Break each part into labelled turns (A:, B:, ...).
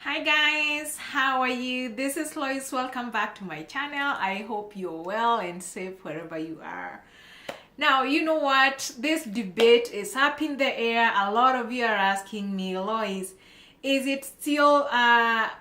A: Hi guys, how are you? This is Loise. Welcome back to my channel. I hope you're well and safe wherever you are. Now, you know what? This debate is up in the air. A lot of you are asking me, Loise, is it still a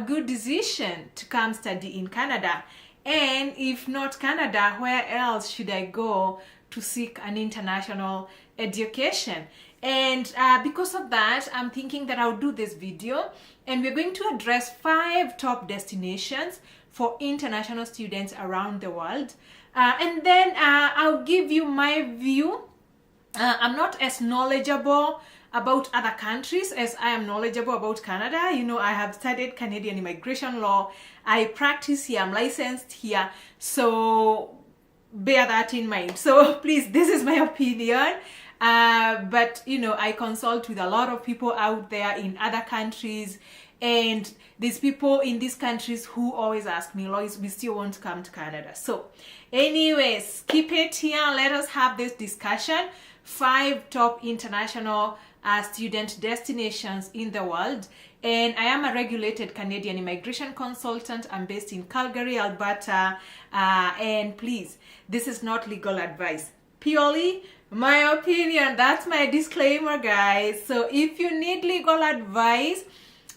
A: good decision to come study in Canada? And if not Canada, where else should I go to seek an international education? And because of that, I'm thinking that I'll do this video and we're going to address 5 top destinations for international students around the world. And then I'll give you my view. I'm not as knowledgeable about other countries as I am knowledgeable about Canada. You know, I have studied Canadian immigration law. I practice here. I'm licensed here. So bear that in mind. So please, this is my opinion. But you know, I consult with a lot of people out there in other countries, and these people in these countries who always ask me, Lois, we still want to come to Canada. So anyways, keep it here. Let us have this discussion. 5 top international student destinations in the world. And I am a regulated Canadian immigration consultant. I'm based in Calgary, Alberta. And please, this is not legal advice. Purely my opinion. That's my disclaimer, guys. So if you need legal advice,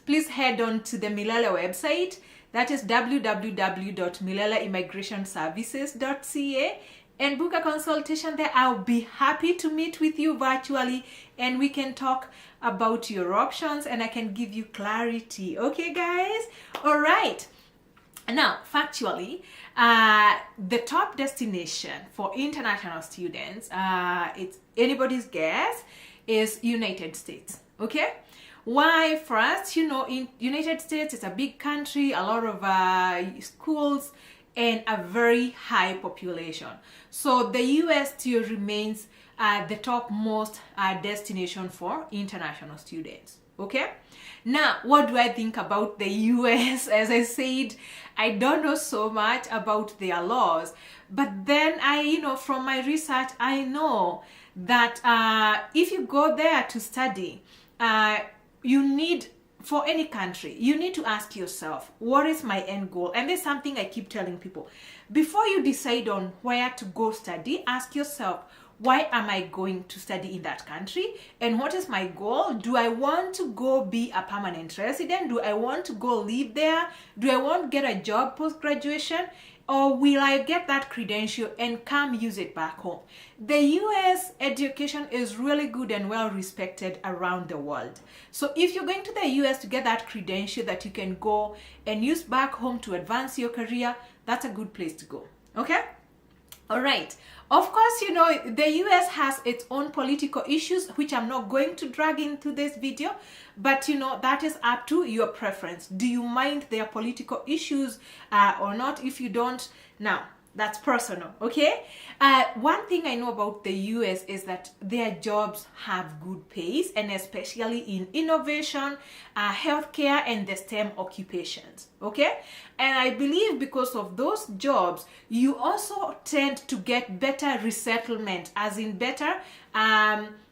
A: please head on to the Milele website. That is www.mileleimmigrationservices.ca and book a consultation there. I'll be happy to meet with you virtually and we can talk about your options and I can give you clarity. Okay, guys? All right. Now, factually, the top destination for international students, it's anybody's guess, is United States. Okay? Why? First, you know, in United States, it's a big country, a lot of schools, and a very high population. So the US still remains the topmost destination for international students. Okay? Now, what do I think about the US? As I said, I don't know so much about their laws, but then from my research, I know that if you go there to study, you need, for any country, you need to ask yourself, what is my end goal? And there's something I keep telling people. Before you decide on where to go study, ask yourself, why am I going to study in that country? And what is my goal? Do I want to go be a permanent resident? Do I want to go live there? Do I want to get a job post-graduation? Or will I get that credential and come use it back home? The US education is really good and well respected around the world. So if you're going to the US to get that credential that you can go and use back home to advance your career, that's a good place to go. Okay? All right. Of course, you know, the US has its own political issues, which I'm not going to drag into this video, but you know, that is up to your preference. Do you mind their political issues or not? If you don't, now, that's personal, okay? One thing I know about the US is that their jobs have good pays, and especially in innovation, healthcare, and the STEM occupations, okay? And I believe because of those jobs, you also tend to get better resettlement, as in better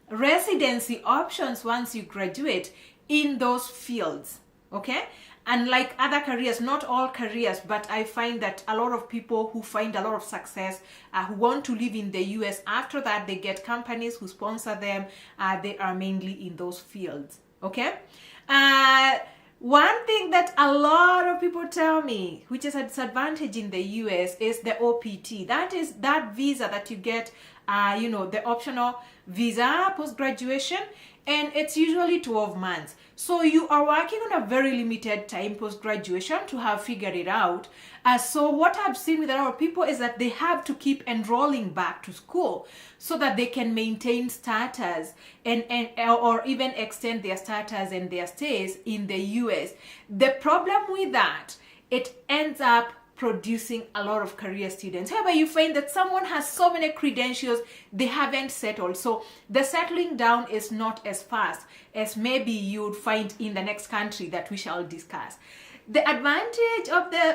A: residency options once you graduate in those fields, okay? Unlike other careers, not all careers, but I find that a lot of people who find a lot of success, who want to live in the US, after that they get companies who sponsor them. They are mainly in those fields, okay? One thing that a lot of people tell me, which is a disadvantage in the US, is the OPT. That is that visa that you get, the optional visa post-graduation, and it's usually 12 months. So you are working on a very limited time post-graduation to have figured it out. So what I've seen with a lot of people is that they have to keep enrolling back to school so that they can maintain status or even extend their status and their stays in the US. The problem with that, it ends up producing a lot of career students. However, you find that someone has so many credentials, they haven't settled. So the settling down is not as fast as maybe you'd find in the next country that we shall discuss. The advantage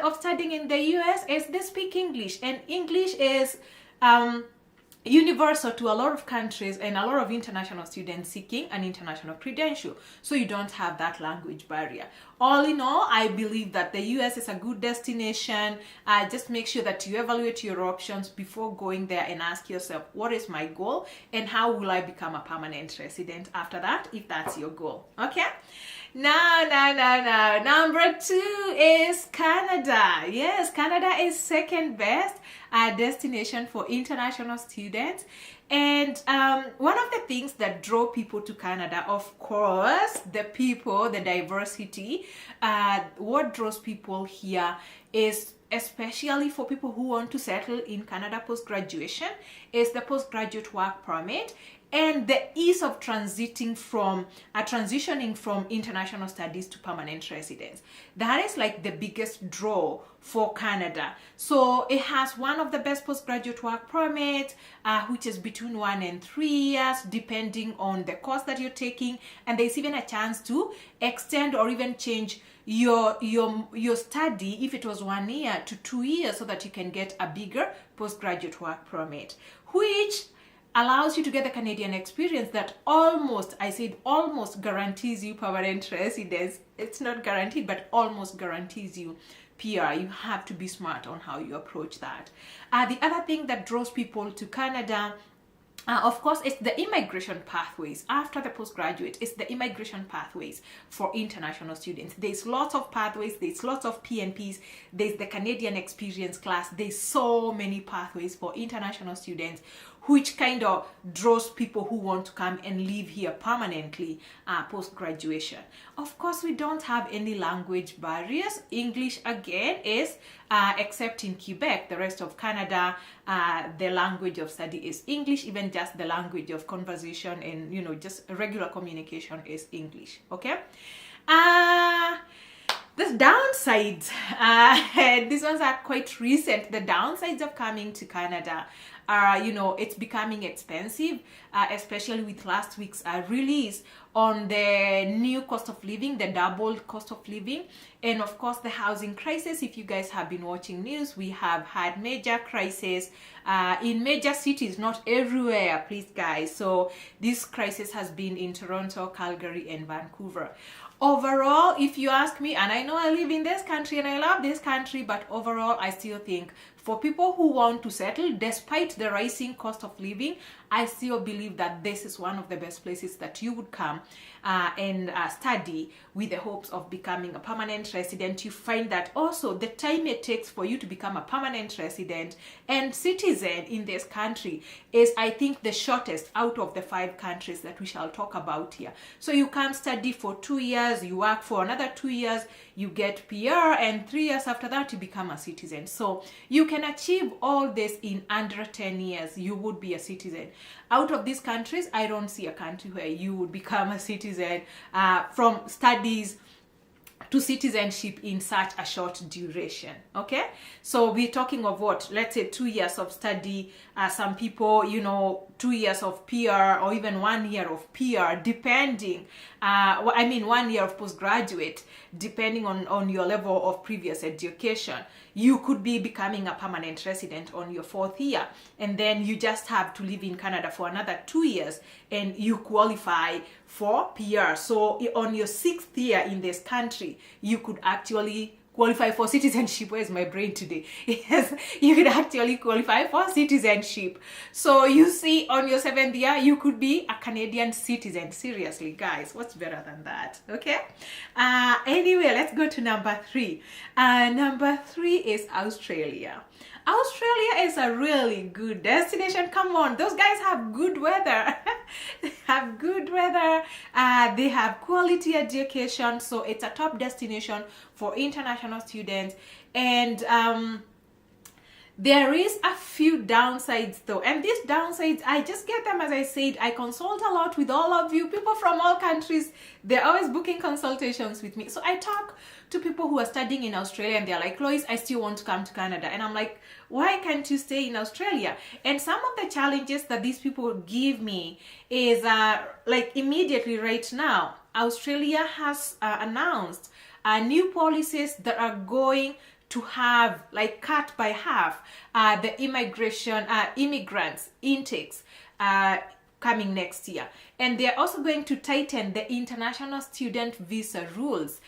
A: of studying in the US is they speak English, and English is universal to a lot of countries and a lot of international students seeking an international credential. So you don't have that language barrier. All in all, I believe that the US is a good destination. Just make sure that you evaluate your options before going there and ask yourself, what is my goal and how will I become a permanent resident after that, if that's your goal. Okay? Now, number 2 is Canada. Yes, Canada is second best destination for international students. And one of the things that draw people to Canada, of course, the people, the diversity. What draws people here is, especially for people who want to settle in Canada post-graduation, is the postgraduate work permit and the ease of transitioning from international studies to permanent residence. That is like the biggest draw for Canada. So it has one of the best postgraduate work permits, which is between 1 and 3 years, depending on the course that you're taking. And there's even a chance to extend or even change your study, if it was 1 year, to 2 years, so that you can get a bigger postgraduate work permit, which allows you to get the Canadian experience that almost guarantees you permanent residence. It's not guaranteed, but almost guarantees you PR. You have to be smart on how you approach that. The other thing that draws people to Canada, of course, it's the immigration pathways. After the postgraduate, it's the immigration pathways for international students. There's lots of pathways, there's lots of PNPs, there's the Canadian experience class, there's so many pathways for international students, which kind of draws people who want to come and live here permanently post-graduation. Of course, we don't have any language barriers. English, again, is, except in Quebec, the rest of Canada, the language of study is English. Even just the language of conversation and, just regular communication is English, okay? The downsides, these ones are quite recent. The downsides of coming to Canada are, it's becoming expensive, especially with last week's release on the new cost of living, the doubled cost of living, and of course the housing crisis. If you guys have been watching news, we have had major crisis in major cities, not everywhere, please guys. So this crisis has been in Toronto, Calgary, and Vancouver. Overall, if you ask me, and I know I live in this country and I love this country, but overall, I still think for people who want to settle, despite the rising cost of living, I still believe that this is one of the best places that you would come and study with the hopes of becoming a permanent resident. You find that also the time it takes for you to become a permanent resident and citizen in this country is, I think, the shortest out of the 5 countries that we shall talk about here. So you come study for 2 years, you work for another 2 years, you get PR, and 3 years after that you become a citizen. So you can achieve all this in under 10 years. You would be a citizen. Out of these countries, I don't see a country where you would become a citizen from studies to citizenship in such a short duration. Okay, so we're talking of what, let's say 2 years of study, some people, 2 years of PR, or even 1 year of PR, depending 1 year of postgraduate, depending on your level of previous education. You could be becoming a permanent resident on your 4th year, and then you just have to live in Canada for another 2 years and you qualify for PR. So on your 6th year in this country, you could actually qualify for citizenship. Where's my brain today? Yes, you could actually qualify for citizenship. So you see, on your 7th year, you could be a Canadian citizen. Seriously, guys, what's better than that? Okay. Anyway, let's go to number 3. Number 3 is Australia. Australia is a really good destination. Come on, those guys have good weather. They have good weather. They have quality education. So it's a top destination for international students. And there is a few downsides though, and these downsides, I just get them as I said. I consult a lot with all of you, people from all countries. They're always booking consultations with me. So I talk to people who are studying in Australia and they're like, Loise, I still want to come to Canada. And I'm like, why can't you stay in Australia? And some of the challenges that these people give me is like immediately right now, Australia has announced new policies that are going to have like cut by half the immigrants intakes coming next year. And they're also going to tighten the international student visa rules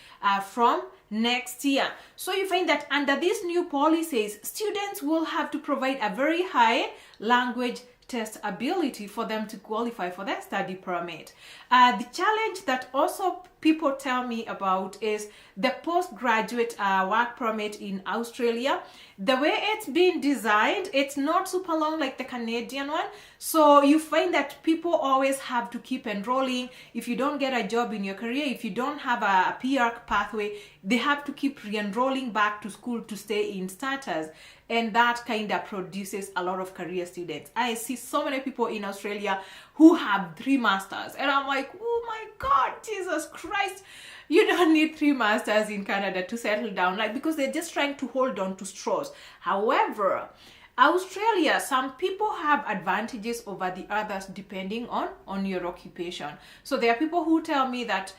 A: from next year. So you find that under these new policies, students will have to provide a very high language test ability for them to qualify for their study permit. The challenge that also people tell me about is the postgraduate work permit in Australia. The way it's been designed, it's not super long like the Canadian one. So you find that people always have to keep enrolling. If you don't get a job in your career, if you don't have a PR pathway, they have to keep re-enrolling back to school to stay in status. And that kind of produces a lot of career students. I see so many people in Australia who have 3 masters. And I'm like, oh my God, Jesus Christ. You don't need 3 masters in Canada to settle down, like, because they're just trying to hold on to straws. However, Australia, some people have advantages over the others depending on your occupation. So there are people who tell me that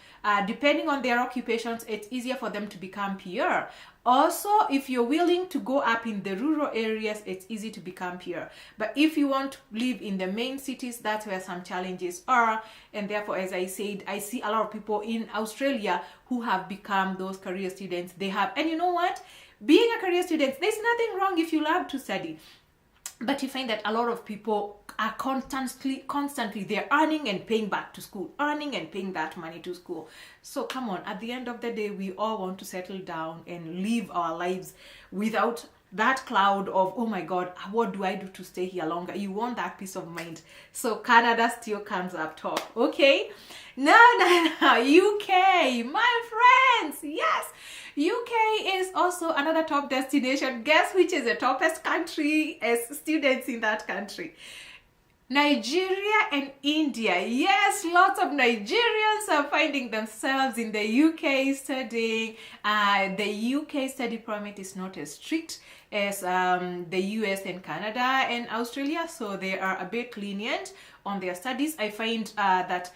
A: depending on their occupations, it's easier for them to become PR. Also, if you're willing to go up in the rural areas, it's easy to become PR. But if you want to live in the main cities, that's where some challenges are. And therefore, as I said, I see a lot of people in Australia who have become those career students. They have, and you know what? Being a career student, there's nothing wrong if you love to study. But you find that a lot of people are constantly they're earning and paying back to school, earning and paying that money to school. So come on, at the end of the day, we all want to settle down and live our lives without that cloud of, oh my God, what do I do to stay here longer? You want that peace of mind. So Canada still comes up top. Okay, now UK, my friends, yes, UK is also another top destination. Guess which is the toppest country as students in that country? Nigeria and India. Yes, lots of Nigerians are finding themselves in the UK studying. The UK study permit is not as strict as the US and Canada and Australia, so they are a bit lenient on their studies. I find that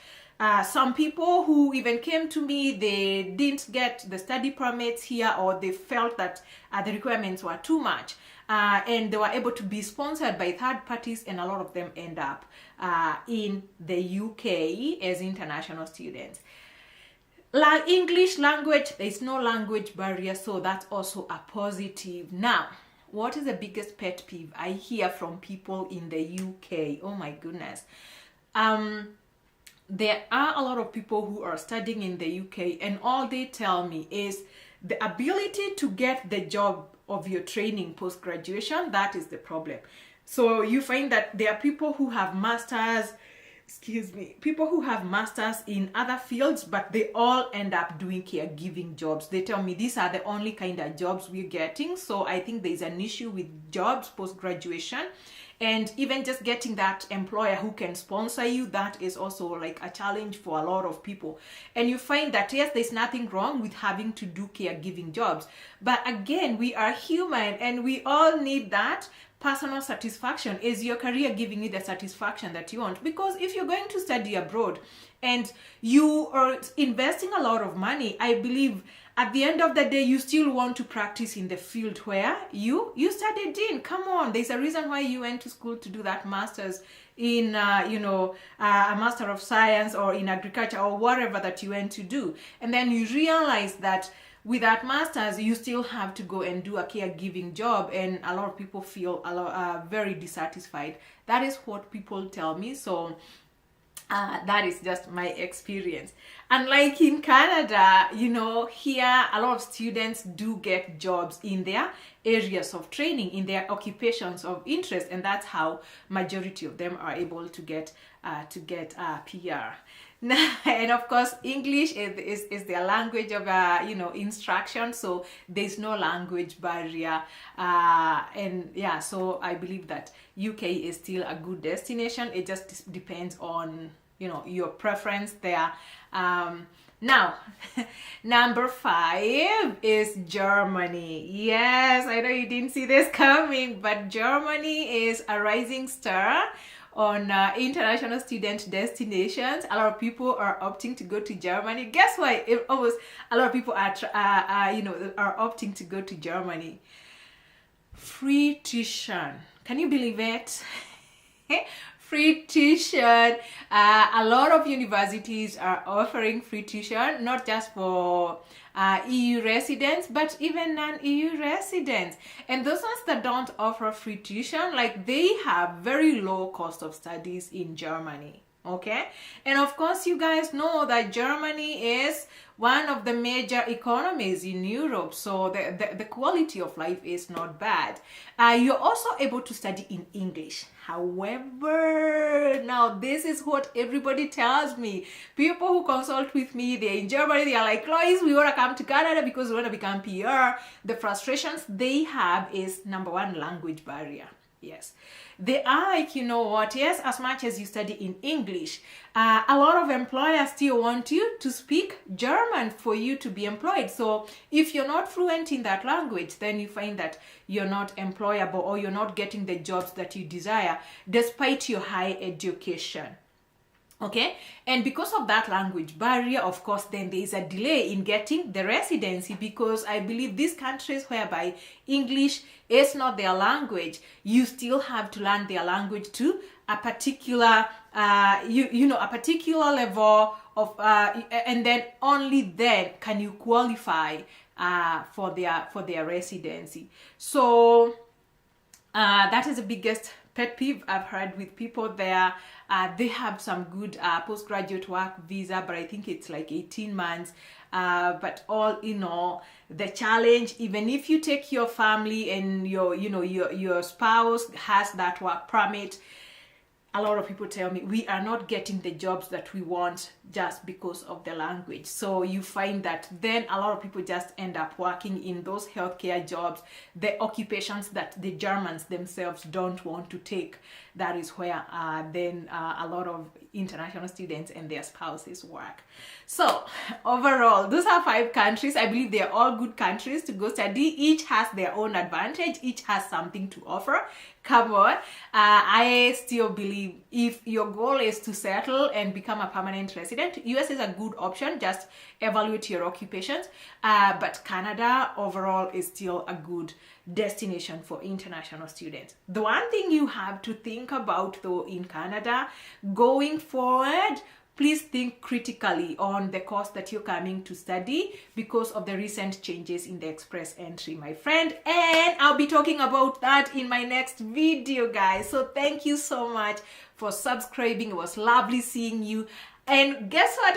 A: some people who even came to me, they didn't get the study permits here, or they felt that the requirements were too much. And they were able to be sponsored by third parties, and a lot of them end up in the UK as international students. English language, there is no language barrier, so that's also a positive. Now, what is the biggest pet peeve I hear from people in the UK? Oh my goodness. There are a lot of people who are studying in the UK, and all they tell me is the ability to get the job of your training post-graduation. That is the problem. So you find that there are people who have masters, people who have masters in other fields, but they all end up doing caregiving jobs. They tell me these are the only kind of jobs we're getting. So I think there's an issue with jobs post-graduation. And even just getting that employer who can sponsor you, that is also like a challenge for a lot of people. And you find that, yes, there's nothing wrong with having to do caregiving jobs. But again, we are human and we all need that personal satisfaction. Is your career giving you the satisfaction that you want? Because if you're going to study abroad and you are investing a lot of money, I believe at the end of the day, you still want to practice in the field where you studied in. Come on, there's a reason why you went to school to do that master's in, a master of science or in agriculture or whatever that you went to do. And then you realize that with that master's, you still have to go and do a caregiving job. And a lot of people feel very dissatisfied. That is what people tell me. So that is just my experience. Unlike in Canada, here a lot of students do get jobs in their areas of training, in their occupations of interest, and that's how majority of them are able to get PR. And of course, English is their language of instruction, so there's no language barrier. So I believe that UK is still a good destination. It just depends on your preference there. Now, number 5 is Germany. Yes, I know you didn't see this coming, but Germany is a rising star on international student destinations. A lot of people are opting to go to Germany. Guess what? Almost a lot of people are opting to go to Germany. Free tuition. Can you believe it? Free tuition. A lot of universities are offering free tuition, not just for EU residents, but even non-EU residents. And those ones that don't offer free tuition, like, they have very low cost of studies in Germany. Okay, and of course you guys know that Germany is one of the major economies in Europe, so the quality of life is not bad. You're also able to study in English. However, now this is what everybody tells me. People who consult with me, they're in Germany, they are like, Loise, we want to come to Canada because we want to become PR. The frustrations they have is, number one, language barrier. Yes, they are like, you know what, yes, as much as you study in English, a lot of employers still want you to speak German for you to be employed. So if you're not fluent in that language, then you find that you're not employable, or you're not getting the jobs that you desire despite your high education. Okay, and because of that language barrier, of course, then there is a delay in getting the residency, because I believe these countries whereby English is not their language, you still have to learn their language to a particular a particular level of and then only then can you qualify for their residency. So that is the biggest pet peeve I've heard with people there. They have some good postgraduate work visa, but I think it's like 18 months. But all in all, the challenge, even if you take your family and your spouse has that work permit, a lot of people tell me we are not getting the jobs that we want just because of the language. So you find that then a lot of people just end up working in those healthcare jobs, the occupations that the Germans themselves don't want to take. That is where then a lot of international students and their spouses work. So overall, those are 5 countries. I believe they are all good countries to go study. Each has their own advantage. Each has something to offer. Come on. I still believe if your goal is to settle and become a permanent resident, US is a good option. Just evaluate your occupations. But Canada overall is still a good destination for international students. The one thing you have to think about though in Canada going forward, please think critically on the course that you're coming to study because of the recent changes in the express entry, my friend. And I'll be talking about that in my next video, guys. So thank you so much for subscribing. It was lovely seeing you. And guess what?